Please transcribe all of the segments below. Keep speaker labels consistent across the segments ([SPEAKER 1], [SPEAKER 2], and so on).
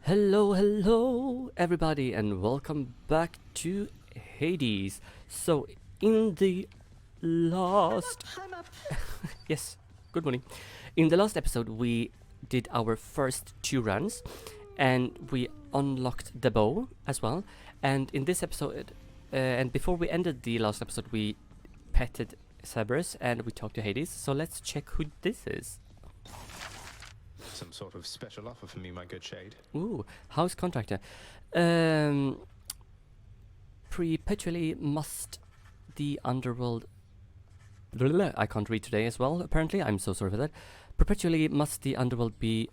[SPEAKER 1] Hello, everybody, and welcome back to Hades. So, in the last...
[SPEAKER 2] I'm up.
[SPEAKER 1] Yes, good morning. In the last episode, we did our first 2 runs, and we unlocked the bow as well. And in this episode, and before we ended the last episode, we petted Zagreus and we talked to Hades. So let's check who this is.
[SPEAKER 3] Some sort of special offer for me, my good shade.
[SPEAKER 1] Ooh, house contractor. Perpetually must the underworld... I can't read today as well, apparently. I'm so sorry for that. Perpetually must the underworld be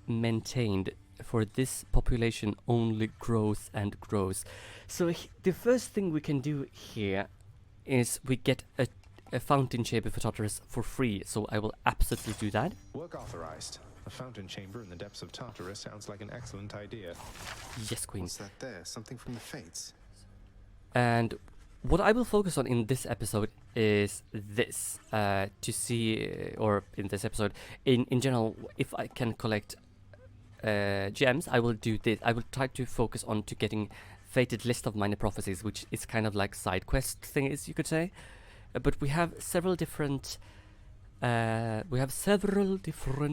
[SPEAKER 1] maintained, for this population only grows and grows. So the first thing we can do here is we get a fountain chamber for Tartarus for free. So I will absolutely do that.
[SPEAKER 3] Work authorized. A fountain chamber in the depths of Tartarus sounds like an excellent idea.
[SPEAKER 1] Yes, Queen.
[SPEAKER 4] What's that there? Something from the Fates?
[SPEAKER 1] And what I will focus on in this episode is this, to see, or in this episode, in general, if I can collect gems, I will do this. I will try to focus on to getting fated list of minor prophecies, which is kind of like side quest things, you could say. But we have several different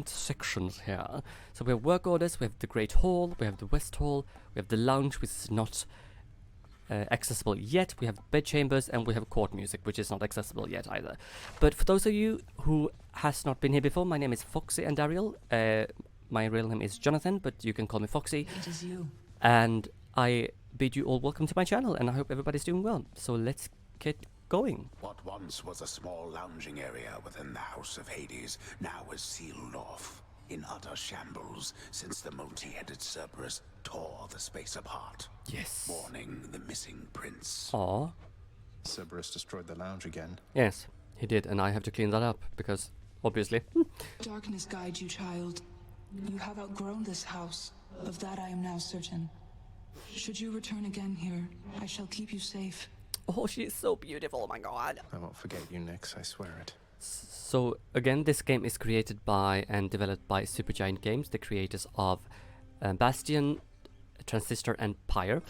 [SPEAKER 1] sections here. So we have work orders, we have the Great Hall, we have the West Hall, we have the lounge, which is not accessible yet. We have bed chambers, and we have court music, which is not accessible yet either. But for those of you who has not been here before, my name is Foxy and Dariel. My real name is Jonathan, but you can call me Foxy.
[SPEAKER 2] It is you.
[SPEAKER 1] And I bid you all welcome to my channel, and I hope everybody's doing well. So let's get going.
[SPEAKER 5] What once was a small lounging area within the House of Hades now is sealed off, in utter shambles since the multi-headed Cerberus tore the space apart.
[SPEAKER 1] Yes.
[SPEAKER 5] Mourning the missing prince.
[SPEAKER 1] Aw.
[SPEAKER 4] Cerberus destroyed the lounge again.
[SPEAKER 1] Yes, he did, and I have to clean that up, because, obviously.
[SPEAKER 2] Darkness guide you, child. You have outgrown this house. Of that I am now certain. Should you return again here, I shall keep you safe.
[SPEAKER 1] Oh, she is so beautiful, oh my god.
[SPEAKER 4] I won't forget you, Nyx, I swear it.
[SPEAKER 1] So, again, this game is created by and developed by Supergiant Games, the creators of Bastion, Transistor, and Pyre.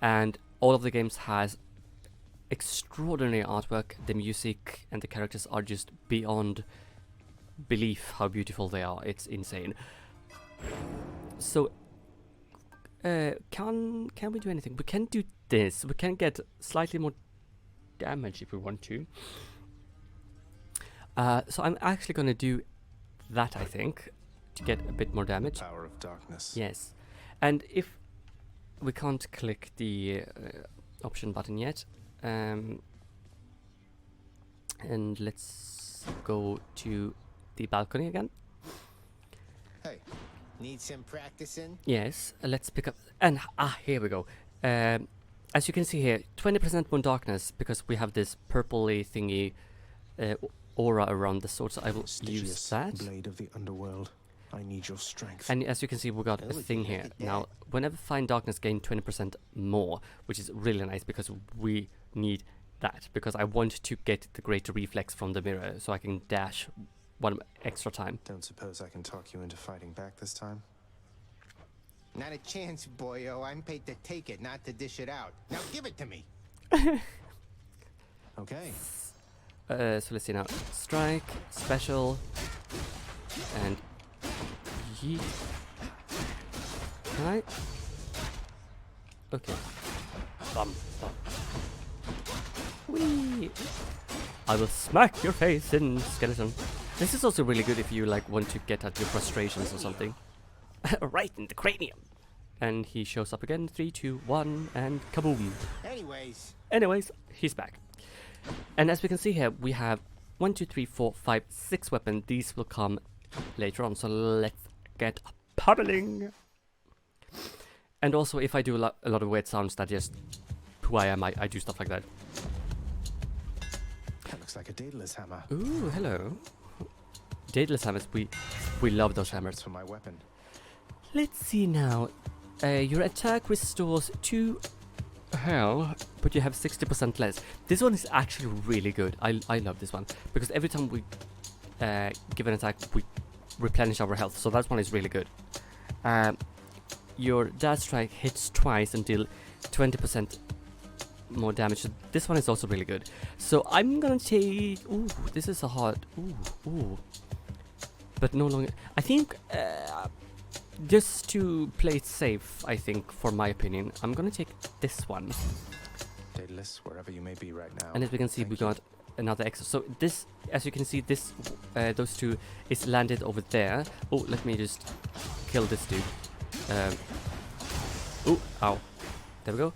[SPEAKER 1] And all of the games has extraordinary artwork. The music and the characters are just beyond belief how beautiful they are. It's insane. So, can we do anything? We can do this. We can get slightly more damage if we want to. So I'm actually going to do that, I think, to get a bit more damage.
[SPEAKER 4] Power of darkness.
[SPEAKER 1] Yes. And if we can't click the option button yet, and let's go to the balcony again.
[SPEAKER 6] Hey, need some practicing?
[SPEAKER 1] Yes, let's pick up, and here we go. As you can see here, 20% more darkness, because we have this purpley thingy aura around the sword, so I will use
[SPEAKER 4] Prestigious
[SPEAKER 1] that.
[SPEAKER 4] blade of the underworld. I need your strength.
[SPEAKER 1] And as you can see, we got a thing here. Now, whenever Fine Darkness gain 20% more, which is really nice, because we need that, because I want to get the greater reflex from the mirror, so I can dash 1 extra time.
[SPEAKER 4] Don't suppose I can talk you into fighting back this time?
[SPEAKER 6] Not a chance, boyo. I'm paid to take it, not to dish it out. Now give it to me.
[SPEAKER 4] Okay.
[SPEAKER 1] So let's see now. Strike, special, and yeet. Can I? Okay. Bum. Whee! I will smack your face in, skeleton. This is also really good if you like want to get at your frustrations or something. Right in the cranium. And he shows up again. 3, 2, 1, and kaboom.
[SPEAKER 6] Anyways,
[SPEAKER 1] He's back. And as we can see here, we have 1, 2, 3, 4, 5, 6 weapons. These will come later on, so let's get pummeling. And also, if I do a lot of weird sounds, that just who I am, I do stuff like that.
[SPEAKER 4] That looks like a Daedalus hammer.
[SPEAKER 1] Ooh, hello. Daedalus hammers, we love those hammers.
[SPEAKER 4] That's for my weapon.
[SPEAKER 1] Let's see now. Your attack restores 2 hell, but you have 60% less. This one is actually really good. I love this one, because every time we give an attack, we replenish our health, so that one is really good. your dash strike hits twice and deal 20% more damage. So this one is also really good. So I'm gonna take... Ooh, this is a hard... Ooh. But no longer... I think... just to play it safe, I think, for my opinion, I'm gonna take this one.
[SPEAKER 3] Daedalus, wherever you may be right now.
[SPEAKER 1] And as we can see, we got another extra. So this, as you can see, this, those two is landed over there. Oh, let me just kill this dude. Oh, ow. There we go.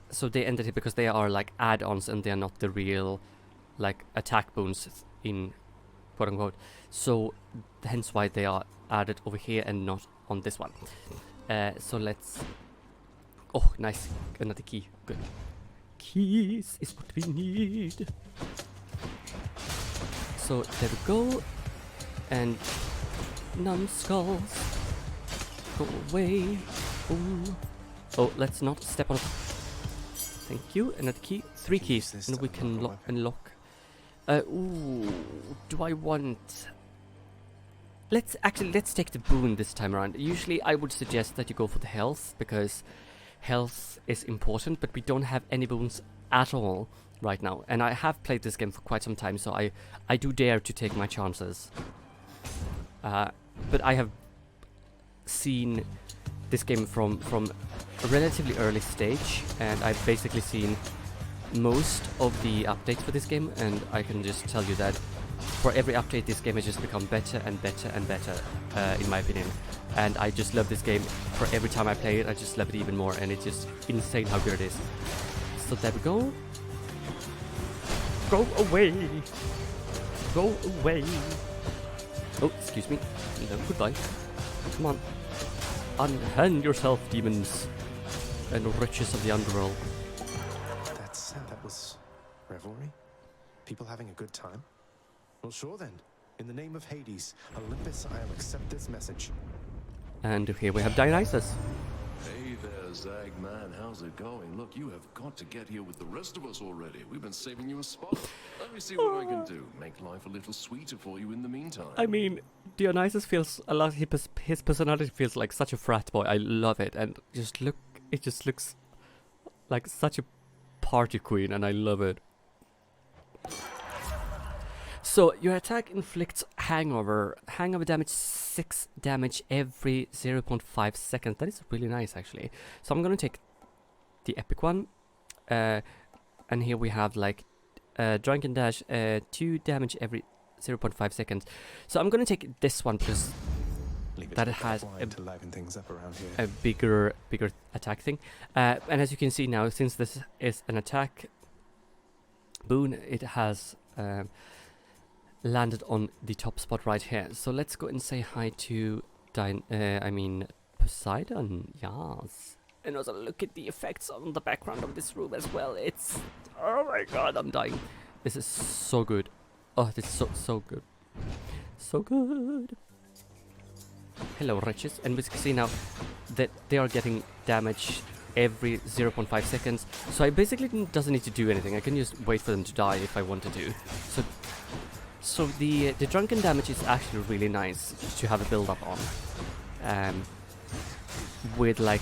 [SPEAKER 1] So they ended it because they are like add-ons and they are not the real, like, attack boons in quote unquote. So hence why they are added over here and not on this one. So let's... Oh, nice. Another key. Good. Keys is what we need. So there we go. And numbskulls. Go away. Ooh. Oh, let's not step on it. Thank you. Another key. 3 keys. And we can unlock. Ooh. Do I want... Let's take the boon this time around. Usually I would suggest that you go for the health, because health is important, but we don't have any boons at all right now. And I have played this game for quite some time, so I do dare to take my chances. But I have seen this game from a relatively early stage, and I've basically seen most of the updates for this game, and I can just tell you that for every update, this game has just become better and better and better, in my opinion. And I just love this game. For every time I play it, I just love it even more, and it's just insane how good it is. So there we go. Go away! Go away! Oh, excuse me. No, goodbye. Come on. Unhand yourself, demons, and riches of the underworld.
[SPEAKER 4] That was revelry? People having a good time? Well, sure then. In the name of Hades, Olympus, I'll accept this message.
[SPEAKER 1] And here we have Dionysus.
[SPEAKER 7] Hey there, Zag man, how's it going? Look, you have got to get here with the rest of us already. We've been saving you a spot. Let me see what I can do. Make life a little sweeter for you in the meantime.
[SPEAKER 1] I mean, Dionysus feels a lot. His personality feels like such a frat boy. I love it, and it just looks like such a party queen, and I love it. So your attack inflicts hangover damage 6 damage every 0.5 seconds. That is really nice, actually. So I'm gonna take the epic one, and here we have like drunken dash 2 damage every 0.5 seconds. So I'm gonna take this one because that it has a bigger attack thing. And as you can see now, since this is an attack boon, it has landed on the top spot right here. So let's go and say hi to Poseidon. Yes. And also look at the effects on the background of this room as well. It's... Oh my god, I'm dying. This is so good. Oh, this is so good. So good. Hello, wretches. And we can see now that they are getting damage every 0.5 seconds. So I basically doesn't need to do anything. I can just wait for them to die if I want to do. So the drunken damage is actually really nice to have a build up on. With like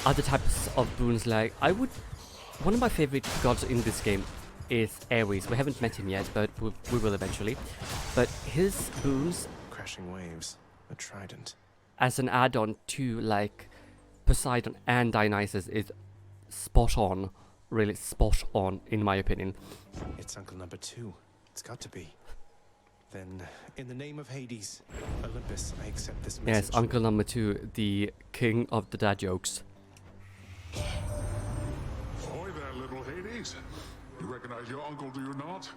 [SPEAKER 1] other types of boons, like one of my favorite gods in this game is Ares. We haven't met him yet, but we will eventually. But his boons,
[SPEAKER 4] crashing waves, a trident,
[SPEAKER 1] as an add-on to like Poseidon and Dionysus, is spot on. Really spot on, in my opinion.
[SPEAKER 4] It's Uncle Number 2. It's got to be. Then, in the name of Hades, Olympus, I accept this message.
[SPEAKER 1] Yes, Uncle Number 2, the king of the dad jokes.
[SPEAKER 8] Ahoy there, little Hades. You recognize your uncle, do you not?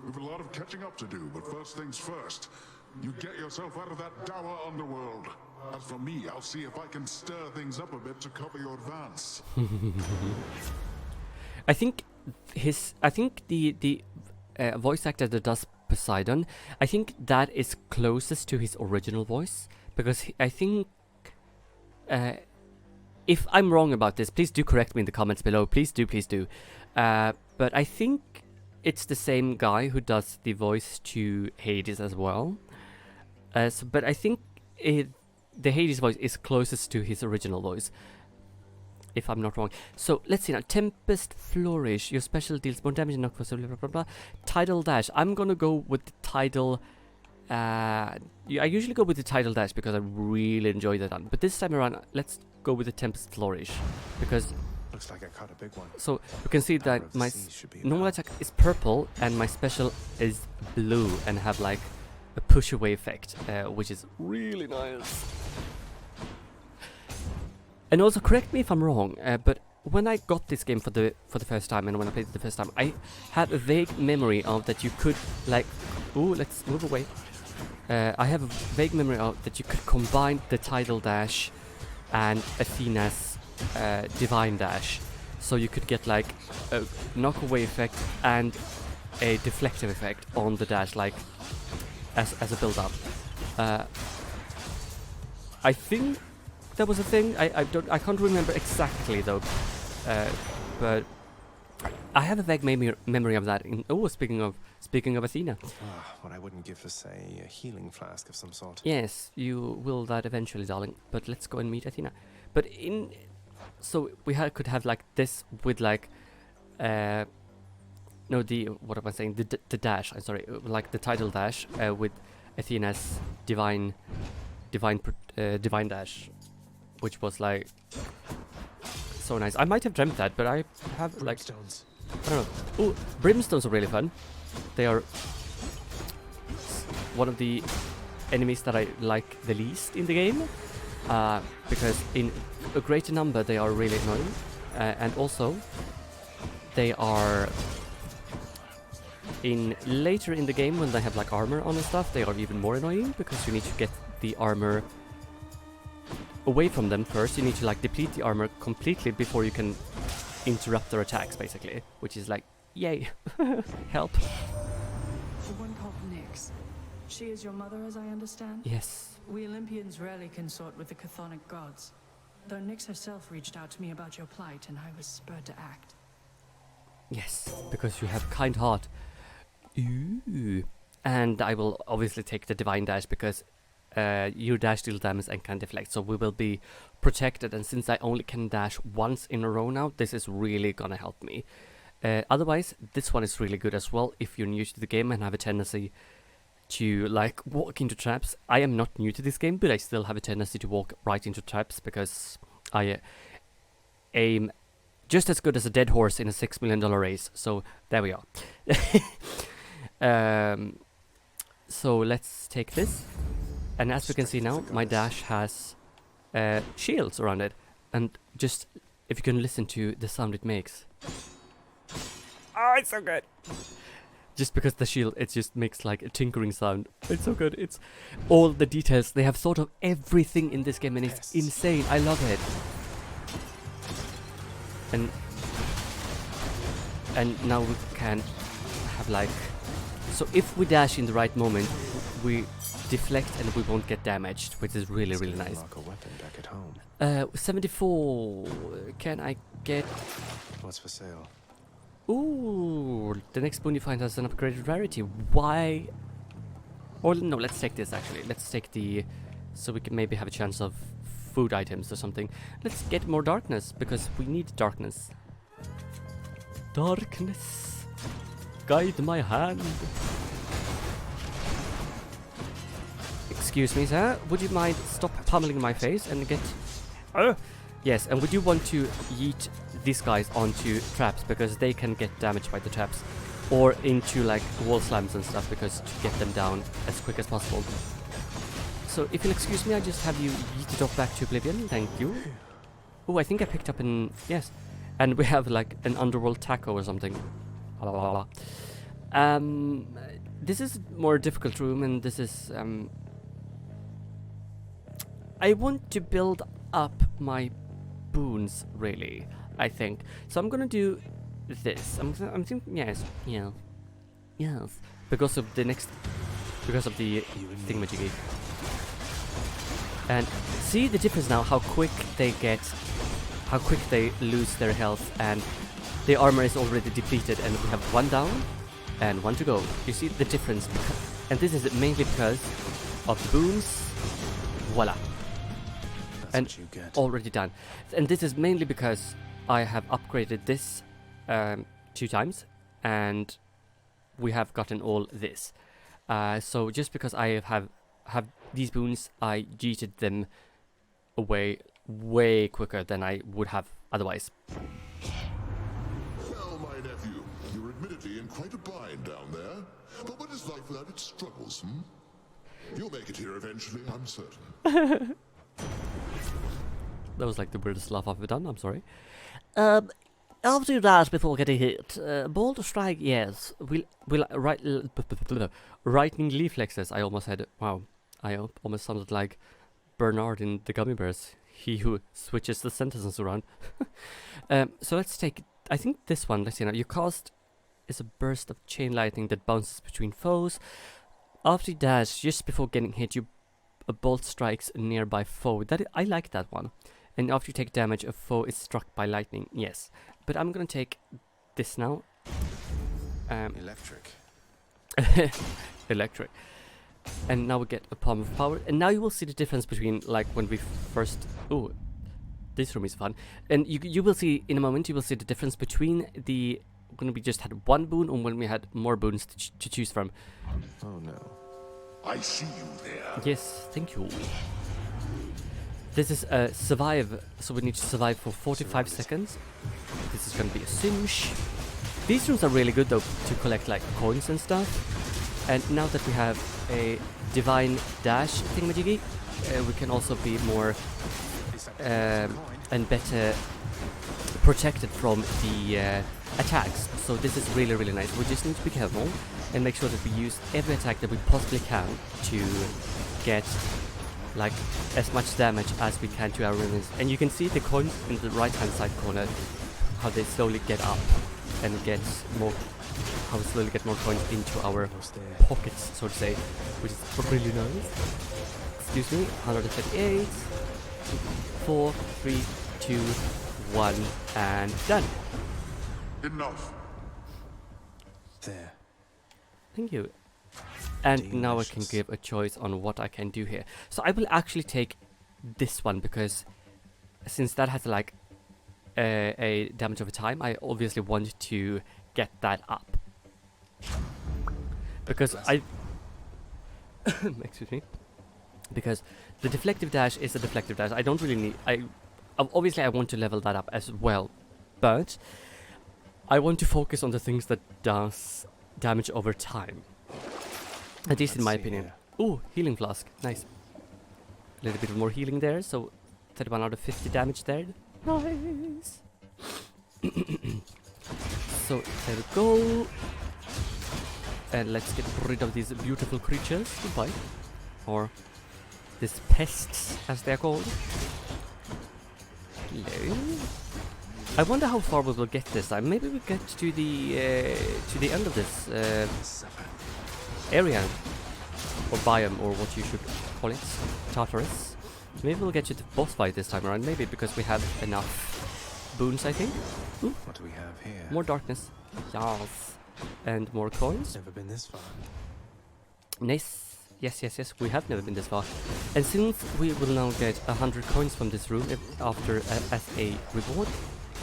[SPEAKER 8] We've a lot of catching up to do, but first things first. You get yourself out of that dour underworld. As for me, I'll see if I can stir things up a bit to cover your advance.
[SPEAKER 1] I think the voice actor that does Poseidon, I think that is closest to his original voice, because I think if I'm wrong about this, please do correct me in the comments below. Please do. But I think it's the same guy who does the voice to Hades as well. But I think the Hades voice is closest to his original voice, if I'm not wrong. So let's see now. Tempest Flourish. Your special deals more damage. Knock for blah blah blah. Tidal Dash. I'm gonna go with the Tidal. I usually go with the Tidal Dash because I really enjoy that one. But this time around, let's go with the Tempest Flourish because.
[SPEAKER 4] Looks like I caught a big one.
[SPEAKER 1] So you can see
[SPEAKER 4] Power
[SPEAKER 1] that
[SPEAKER 4] of the
[SPEAKER 1] my
[SPEAKER 4] sea should be
[SPEAKER 1] normal
[SPEAKER 4] enough.
[SPEAKER 1] attack is purple and my special is blue and have like a push away effect, which is really nice. And also correct me if I'm wrong, but when I got this game for the first time and when I played it the first time, I had a vague memory of that you could like, ooh, let's move away. I have a vague memory of that you could combine the Tidal Dash and Athena's Divine Dash, so you could get like a knockaway effect and a deflective effect on the dash, like as a build-up. I think that was a thing. I can't remember exactly though, but I have a vague memory of that. Speaking of Athena,
[SPEAKER 4] What I wouldn't give for, say, a healing flask of some sort.
[SPEAKER 1] yes, you will that eventually, darling. But let's go and meet Athena. But so we could have like this with like, no, what am I saying? The dash. I'm sorry, like the Tidal Dash with Athena's divine dash, which was like so nice. I might have dreamt that, but I have like
[SPEAKER 4] Brimstones.
[SPEAKER 1] I don't know. Ooh, Brimstones are really fun. They are one of the enemies that I like the least in the game, because in a greater number they are really annoying, and also they are later in the game when they have like armor on and stuff, they are even more annoying because you need to get the armor away from them first. You need to like deplete the armor completely before you can interrupt their attacks, basically, which is like, yay. Help.
[SPEAKER 9] The one called Nyx. She is your mother, as I understand?
[SPEAKER 1] Yes.
[SPEAKER 9] We Olympians rarely consort with the chthonic gods, though Nyx herself reached out to me about your plight, and I was spurred to act.
[SPEAKER 1] Yes, because you have kind heart. Ooh. And I will obviously take the Divine Dash because you dash deal damage and can deflect, so we will be protected. And since I only can dash once in a row now, this is really gonna help me. Otherwise, this one is really good as well if you're new to the game and have a tendency to like walk into traps. I am not new to this game, but I still have a tendency to walk right into traps because I aim just as good as a dead horse in a $6 million race. So there we are. So let's take this. And as we can see now, my dash has shields around it. And just, if you can listen to the sound it makes. Oh, it's so good. Just because the shield, it just makes like a tinkering sound. It's so good. It's all the details. They have thought of everything in this game and it's insane. I love it. And now we can have like, so if we dash in the right moment, we deflect and we won't get damaged, which is really, really nice.
[SPEAKER 4] Unlock a weapon back at home.
[SPEAKER 1] 74. Can I get?
[SPEAKER 4] What's for sale?
[SPEAKER 1] Ooh, the next boon you find has an upgraded rarity. Why? Or no, let's take this actually. Let's take the, so we can maybe have a chance of food items or something. Let's get more darkness because we need darkness. Darkness, guide my hand. Excuse me, sir. Would you mind stop pummeling my face and get? Yes, and would you want to yeet these guys onto traps because they can get damaged by the traps, or into like wall slams and stuff because to get them down as quick as possible. So if you'll excuse me, I just have you yeeted off back to oblivion. Thank you. Oh, I think I picked up an yes, and we have like an underworld taco or something. This is a more difficult room, and this is I want to build up my boons, really, I think. So I'm gonna do this. I'm thinking, yes, because of the thingamajiggy. And see the difference now, how quick they lose their health, and the armor is already depleted, and we have one down and one to go. You see the difference, and this is mainly because of the boons Voila.
[SPEAKER 4] That's
[SPEAKER 1] And
[SPEAKER 4] what you get.
[SPEAKER 1] already done. And this is mainly because I have upgraded this 2 times, and we have gotten all this. So just because I have these boons, I yeeted them away way quicker than I would have otherwise.
[SPEAKER 8] Well, my nephew, you're admittedly in quite a bind down there. But what is life without its struggles, hmm? You'll make it here eventually, I'm certain.
[SPEAKER 1] That was like the weirdest laugh I've ever done, I'm sorry.
[SPEAKER 10] After that, before getting hit, bolt strike, yes.
[SPEAKER 1] Will lightning reflexes, I almost said, wow, I almost sounded like Bernard in the Gummy Bears, he who switches the sentences around. So let's take, I think this one, let's see now, your cast is a burst of chain lightning that bounces between foes. After you dash, just before getting hit, a bolt strikes a nearby foe. I like that one. And after you take damage, a foe is struck by lightning, yes. But I'm gonna take this now.
[SPEAKER 4] Electric.
[SPEAKER 1] Electric. And now we get a palm of power. And now you will see the difference between, like, when we first... Oh, this room is fun. And you will see, in a moment, you will see the difference between the... When we just had 1 boon and when we had more boons to choose from.
[SPEAKER 4] Oh no.
[SPEAKER 8] I see you there.
[SPEAKER 1] Yes, thank you. This is survive, so we need to survive for 45 seconds. This is gonna be a cinch. These rooms are really good though to collect like coins and stuff. And now that we have a divine dash thingamajiggy, we can also be more and better protected from the attacks. So this is really, really nice. We just need to be careful and make sure that we use every attack that we possibly can to get like as much damage as we can to our enemies. And you can see the coins in the right hand side corner, how they slowly get up and get more, how we slowly get more coins into our pockets, so to say, which is really nice. Excuse me, 138, 4, 3, 2, 1, and done.
[SPEAKER 8] Enough.
[SPEAKER 4] There.
[SPEAKER 1] Thank you. And now I can give a choice on what I can do here. So I will actually take this one because since that has like a damage over time, I obviously want to get that up. Because excuse me. Because the deflective dash is a deflective dash. I don't really need... obviously I want to level that up as well. But I want to focus on the things that does damage over time. At least in my opinion. Ooh, healing flask. Nice. A little bit more healing there, so 31 out of 50 damage there. Nice. So there we go. And let's get rid of these beautiful creatures. Goodbye. Or these pests, as they're called. Hello. I wonder how far we will get this time. Maybe we get to the end of this area, or biome, or what you should call it, Tartarus. Maybe we'll get to the boss fight this time around, maybe because we have enough boons, I think. Ooh.
[SPEAKER 4] What do we have here?
[SPEAKER 1] More darkness. Yes. And more coins.
[SPEAKER 4] Never been this far.
[SPEAKER 1] Nice. Yes, yes, yes, we have never been this far. And since we will now get 100 coins from this room after as a reward,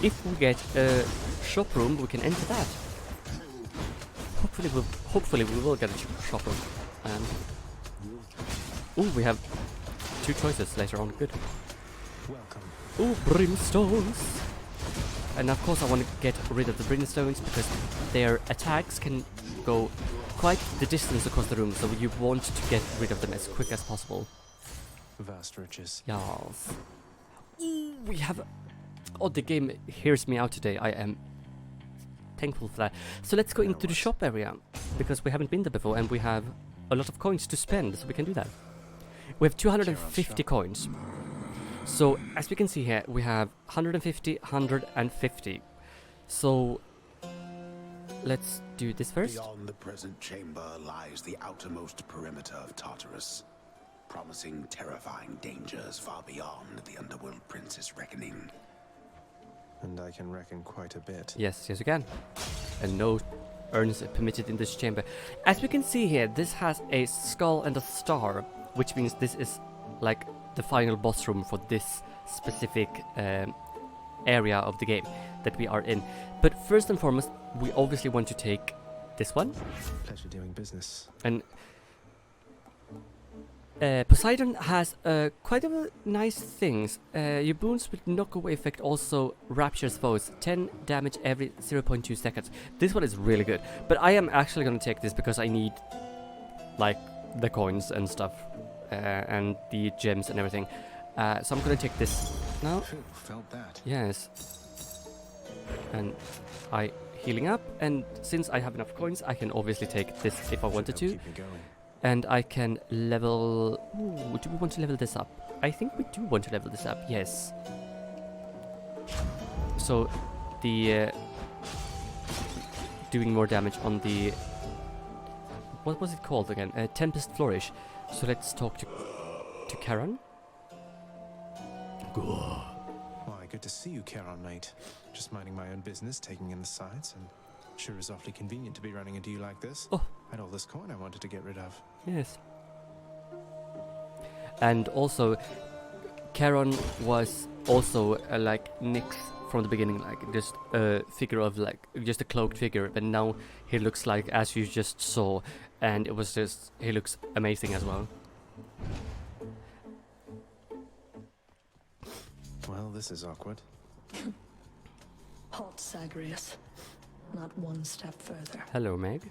[SPEAKER 1] if we get a shop room, we can enter that. Hopefully we will get a shop room. Ooh, we have 2 choices later on. Good.
[SPEAKER 4] Welcome.
[SPEAKER 1] Ooh, brimstones. And of course I want to get rid of the brimstones because their attacks can go quite the distance across the room, so you want to get rid of them as quick as possible.
[SPEAKER 4] Vast riches.
[SPEAKER 1] Yes. Ooh, we have... Oh, the game hears me out today. I am thankful for that. So let's go into the shop area, because we haven't been there before and we have a lot of coins to spend, so we can do that. We have 250 coins. So as we can see here, we have 150, 150. So let's do this first.
[SPEAKER 5] Beyond the present chamber lies the outermost perimeter of Tartarus, promising terrifying dangers far beyond the Underworld Prince's reckoning.
[SPEAKER 4] And I can reckon quite a bit.
[SPEAKER 1] Yes, yes you can. And no urns permitted in this chamber. As we can see here, this has a skull and a star, which means this is like the final boss room for this specific area of the game that we are in. But first and foremost, we obviously want to take this one.
[SPEAKER 4] Pleasure doing business.
[SPEAKER 1] And Poseidon has quite a nice things. Your boons with knockaway effect also raptures foes. 10 damage every 0.2 seconds. This one is really good. But I am actually going to take this because I need, like, the coins and stuff. And the gems and everything. So I'm going to take this now.
[SPEAKER 4] Phew, felt that.
[SPEAKER 1] Yes. And I healing up. And since I have enough coins, I can obviously take this if I wanted to.
[SPEAKER 4] Keep me going.
[SPEAKER 1] And I can level... Ooh, do we want to level this up? I think we do want to level this up, yes. So, the... doing more damage on the... What was it called again? Tempest Flourish. So let's talk to Charon.
[SPEAKER 4] Why, good to see you, Charon, mate. Just minding my own business, taking in the sights, and sure is awfully convenient to be running into you like this.
[SPEAKER 1] Oh.
[SPEAKER 4] I had all this coin I wanted to get rid of.
[SPEAKER 1] Yes. And also, Charon was also like Nyx from the beginning, like just a figure of like just a cloaked figure, but now he looks like as you just saw, and it was just he looks amazing as well.
[SPEAKER 4] Well, this is awkward.
[SPEAKER 9] Halt, Zagreus. Not one step further.
[SPEAKER 1] Hello, Meg.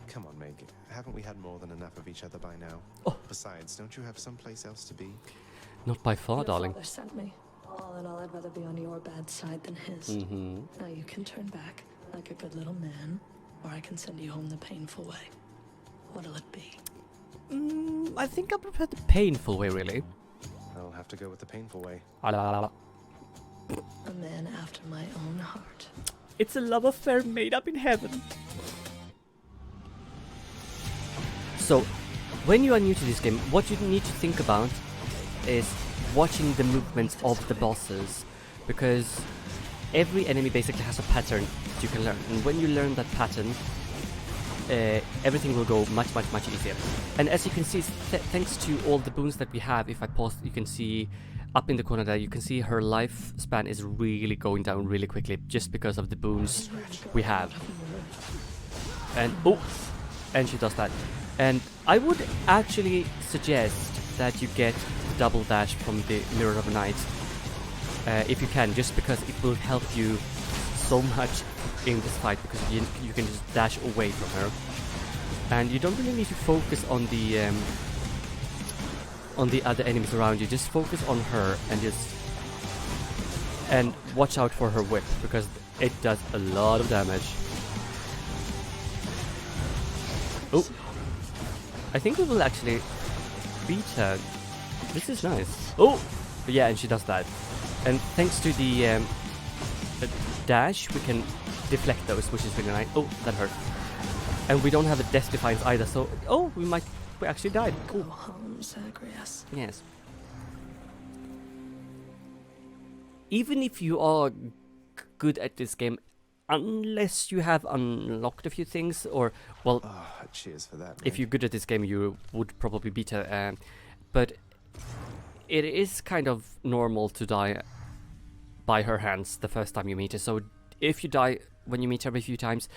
[SPEAKER 4] Come on, Meg. Haven't we had more than enough of each other by now?
[SPEAKER 1] Oh.
[SPEAKER 4] Besides, don't you have someplace else to be?
[SPEAKER 1] Not by far,
[SPEAKER 9] Your
[SPEAKER 1] darling.
[SPEAKER 9] father sent me. All in all, I'd rather be on your bad side than his.
[SPEAKER 1] Mm-hmm.
[SPEAKER 9] Now you can turn back like a good little man, or I can send you home the painful way. What'll it be?
[SPEAKER 1] I think I prefer the painful way, really.
[SPEAKER 4] I'll have to go with the painful way.
[SPEAKER 9] A man after my own heart.
[SPEAKER 1] It's a love affair made up in heaven. So, when you are new to this game, what you need to think about is watching the movements of the bosses, because every enemy basically has a pattern that you can learn, and when you learn that pattern, everything will go much easier. And as you can see, thanks to all the boons that we have, if I pause, you can see up in the corner there, you can see her lifespan is really going down really quickly, just because of the boons we have. And oh, and she does that. And I would actually suggest that you get double dash from the Mirror of Night, if you can, just because it will help you so much in this fight, because you can just dash away from her, and you don't really need to focus on the other enemies around you. Just focus on her and watch out for her whip, because it does a lot of damage. Oh, I think we will actually beat her. This is nice. Oh, yeah, and she does that. And thanks to the dash, we can deflect those, which is really nice. Oh, that hurt. And we don't have a Death Defiance either, so... Oh, we actually died.
[SPEAKER 9] Go home, Zagreus.
[SPEAKER 1] Yes. Even if you are good at this game, unless you have unlocked a few things, or, well...
[SPEAKER 4] cheers for that,
[SPEAKER 1] if
[SPEAKER 4] mate.
[SPEAKER 1] you're good at this game, you would probably beat her. But it is kind of normal to die by her hands the first time you meet her. So if you die when you meet her a few times,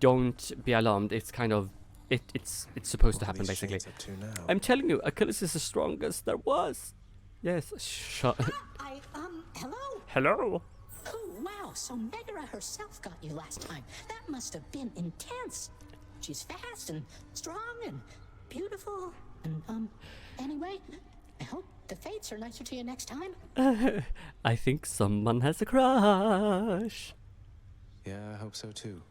[SPEAKER 1] don't be alarmed. It's kind of... It's supposed to happen, basically. I'm telling you, Achilles is the strongest there was. Yes, shut...
[SPEAKER 11] Hello?
[SPEAKER 1] Hello?
[SPEAKER 11] Oh, wow, so Megara herself got you last time. That must have been intense. She's fast and strong and beautiful. And, anyway, I hope the fates are nicer to you next time.
[SPEAKER 1] I think someone has a crush.
[SPEAKER 4] Yeah, I hope so too.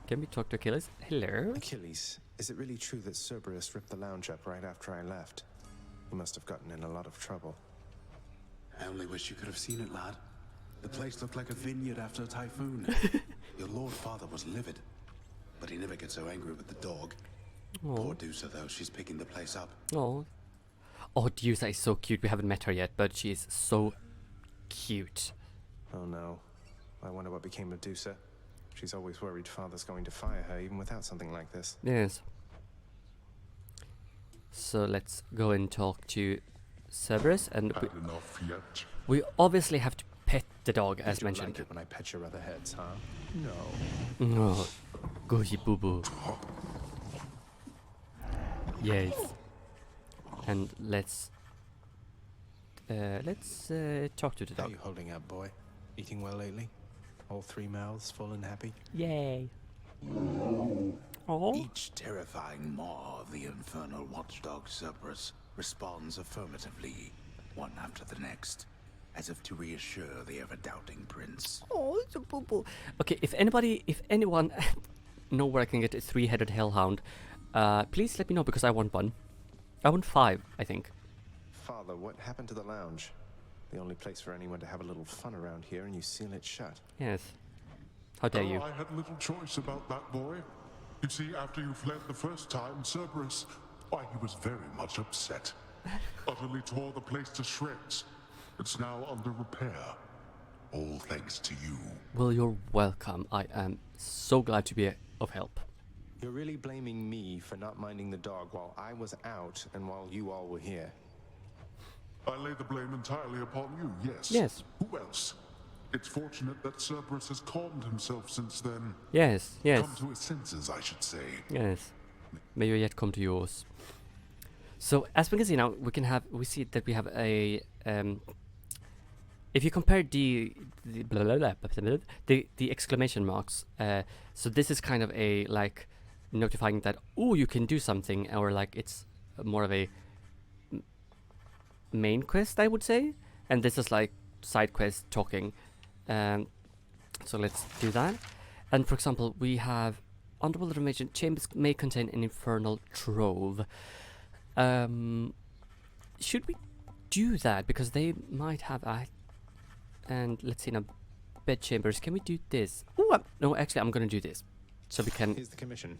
[SPEAKER 1] Can we talk to Achilles? Hello?
[SPEAKER 4] Achilles, is it really true that Cerberus ripped the lounge up right after I left? He must have gotten in a lot of trouble.
[SPEAKER 5] I only wish you could have seen it, lad. The place looked like a vineyard after a typhoon. Your Lord Father was livid, but he never gets so angry with the dog.
[SPEAKER 1] Aww.
[SPEAKER 5] Poor Dusa, though, she's picking the place up.
[SPEAKER 1] Oh, Dusa is so cute. We haven't met her yet, but she is so cute.
[SPEAKER 4] Oh no. I wonder what became of Dusa. She's always worried Father's going to fire her, even without something like this.
[SPEAKER 1] Yes. So let's go and talk to Cerberus, and
[SPEAKER 8] Had enough yet?
[SPEAKER 1] we obviously have to pet the dog, as
[SPEAKER 4] You don't
[SPEAKER 1] mentioned.
[SPEAKER 4] like it when I pet your other heads, huh? No.
[SPEAKER 1] Oh, goody boo boo. Yes. And let's talk to the
[SPEAKER 4] How
[SPEAKER 1] dog.
[SPEAKER 4] you holding up, boy? Eating well lately? All 3 mouths full and happy?
[SPEAKER 1] Yay. Oh.
[SPEAKER 5] Each terrifying maw of the infernal watchdog Cerberus responds affirmatively, one after the next, as if to reassure the ever-doubting prince.
[SPEAKER 1] Oh, it's a boo boo. Okay, if anyone know where I can get a 3-headed hellhound, please let me know, because I want one. I want 5, I think.
[SPEAKER 4] Father, what happened to the lounge? The only place for anyone to have a little fun around here, and you seal it shut.
[SPEAKER 1] Yes. How dare you?
[SPEAKER 8] I had little choice about that boy. You see, after you fled the first time, Cerberus, why, he was very much upset. Utterly tore the place to shreds. It's now under repair. All thanks to you.
[SPEAKER 1] Well, you're welcome. I am so glad to be of help.
[SPEAKER 4] You're really blaming me for not minding the dog while I was out and while you all were here.
[SPEAKER 8] I lay the blame entirely upon you, yes.
[SPEAKER 1] Yes.
[SPEAKER 8] Who else? It's fortunate that Cerberus has calmed himself since then.
[SPEAKER 1] Yes, yes.
[SPEAKER 8] Come to his senses, I should say.
[SPEAKER 1] Yes. May you yet come to yours. So as we can see now, we see that we have a if you compare the exclamation marks, so this is kind of a like notifying that, oh, you can do something, or like it's more of a main quest, I would say, and this is like side quest talking. So let's do that. And for example, we have underworld information chambers may contain an infernal trove. Should we do that, because they might have and let's see now, bed chambers, can we do this? Oh, no, actually I'm gonna do this, so we can
[SPEAKER 4] Here's the commission.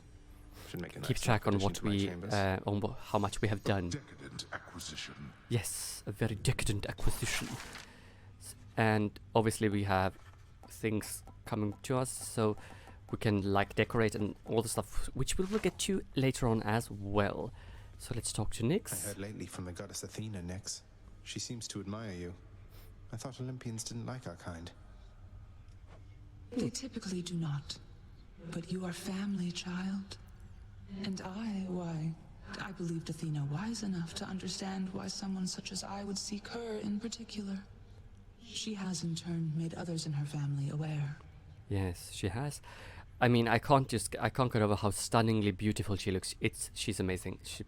[SPEAKER 4] Should make a
[SPEAKER 1] keep
[SPEAKER 4] nice
[SPEAKER 1] track on
[SPEAKER 4] addition
[SPEAKER 1] what
[SPEAKER 4] to my
[SPEAKER 1] we
[SPEAKER 4] chambers.
[SPEAKER 1] how much we have done.
[SPEAKER 8] Decadent acquisition.
[SPEAKER 1] Yes, a very decadent acquisition. And obviously we have things coming to us, so we can like decorate and all the stuff, which we will get to later on as well. So let's talk to
[SPEAKER 4] I
[SPEAKER 1] Nyx.
[SPEAKER 4] heard lately from the goddess Athena, Nyx. She seems to admire you. I thought Olympians didn't like our kind.
[SPEAKER 2] They typically do not. But you are family, child. And I believed Athena wise enough to understand why someone such as I would seek her in particular. She has in turn made others in her family aware.
[SPEAKER 1] Yes, she has. I mean, I can't get over how stunningly beautiful she looks. She's amazing. She's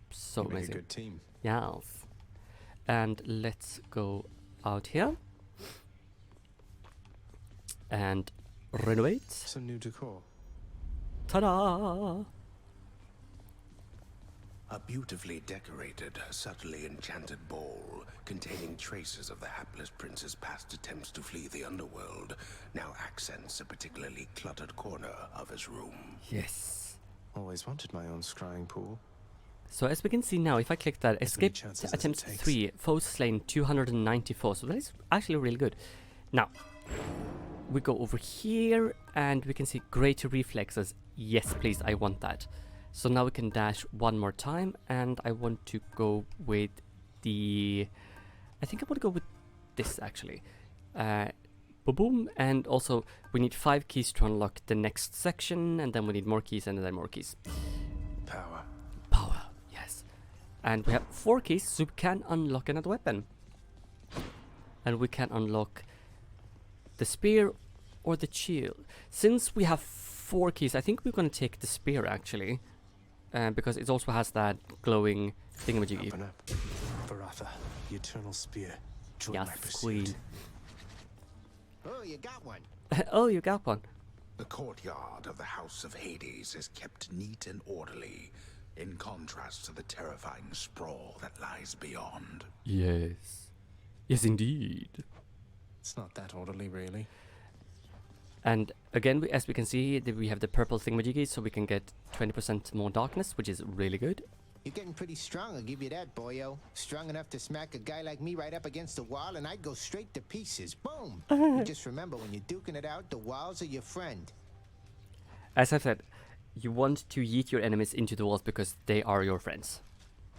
[SPEAKER 1] so
[SPEAKER 4] You make
[SPEAKER 1] amazing.
[SPEAKER 4] a good team.
[SPEAKER 1] Yes. And let's go out here and renovate.
[SPEAKER 4] Some new decor.
[SPEAKER 1] Ta-da!
[SPEAKER 5] A beautifully decorated, subtly enchanted ball containing traces of the hapless prince's past attempts to flee the underworld now accents a particularly cluttered corner of his room.
[SPEAKER 1] Yes.
[SPEAKER 4] Always wanted my own scrying pool.
[SPEAKER 1] So as we can see now, if I click that, escape
[SPEAKER 4] chances as it
[SPEAKER 1] attempt
[SPEAKER 4] takes.
[SPEAKER 1] 3, foes slain 294. So that is actually really good. Now, we go over here and we can see greater reflexes. Yes, please, I want that. So now we can dash one more time, and I want to go with the... I think I want to go with this, actually. Boom, and also we need 5 keys to unlock the next section, and then we need more keys, and then more keys.
[SPEAKER 4] Power.
[SPEAKER 1] Power, yes. And we have 4 keys, so we can unlock another weapon. And we can unlock the spear or the shield. Since we have 4 keys, I think we're going to take the spear, actually. Because it also has that glowing thingamajiggy.
[SPEAKER 4] Open up. Baratha, the eternal spear. Join my
[SPEAKER 1] Yes,
[SPEAKER 4] pursuit.
[SPEAKER 1] queen.
[SPEAKER 6] Oh, you got one.
[SPEAKER 1] Oh, you got one.
[SPEAKER 5] The courtyard of the House of Hades is kept neat and orderly, in contrast to the terrifying sprawl that lies beyond.
[SPEAKER 1] Yes. Yes, indeed.
[SPEAKER 4] It's not that orderly, really.
[SPEAKER 1] And again, as we can see, we have the purple thingamajiggy, so we can get 20% more darkness, which is really good.
[SPEAKER 6] You're getting pretty strong, I'll give you that, boyo. Strong enough to smack a guy like me right up against the wall, and I'd go straight to pieces. Boom! You just remember, when you're duking it out, the walls are your friend.
[SPEAKER 1] As I said, you want to yeet your enemies into the walls because they are your friends.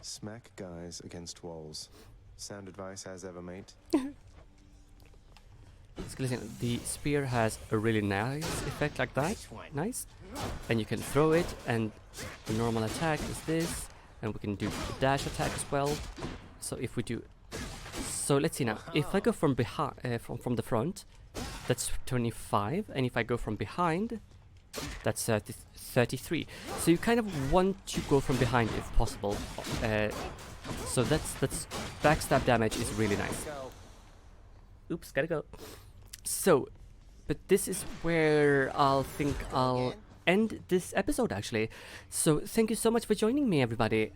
[SPEAKER 4] Smack guys against walls. Sound advice as ever, mate.
[SPEAKER 1] So listen, the spear has a really nice effect like that. Nice. And you can throw it, and the normal attack is this, and we can do a dash attack as well. So if we do, so let's see now. If I go from behind, from the front, that's 25, and if I go from behind, that's 33. So you kind of want to go from behind if possible. So that's backstab damage is really nice. Oops, gotta go. So, but this is where I'll end this episode actually. So thank you so much for joining me, everybody.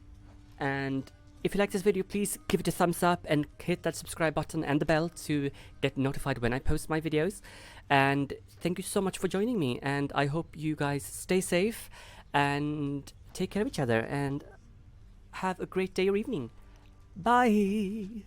[SPEAKER 1] And if you like this video, please give it a thumbs up and hit that subscribe button and the bell to get notified when I post my videos. And thank you so much for joining me, and I hope you guys stay safe and take care of each other and have a great day or evening. Bye!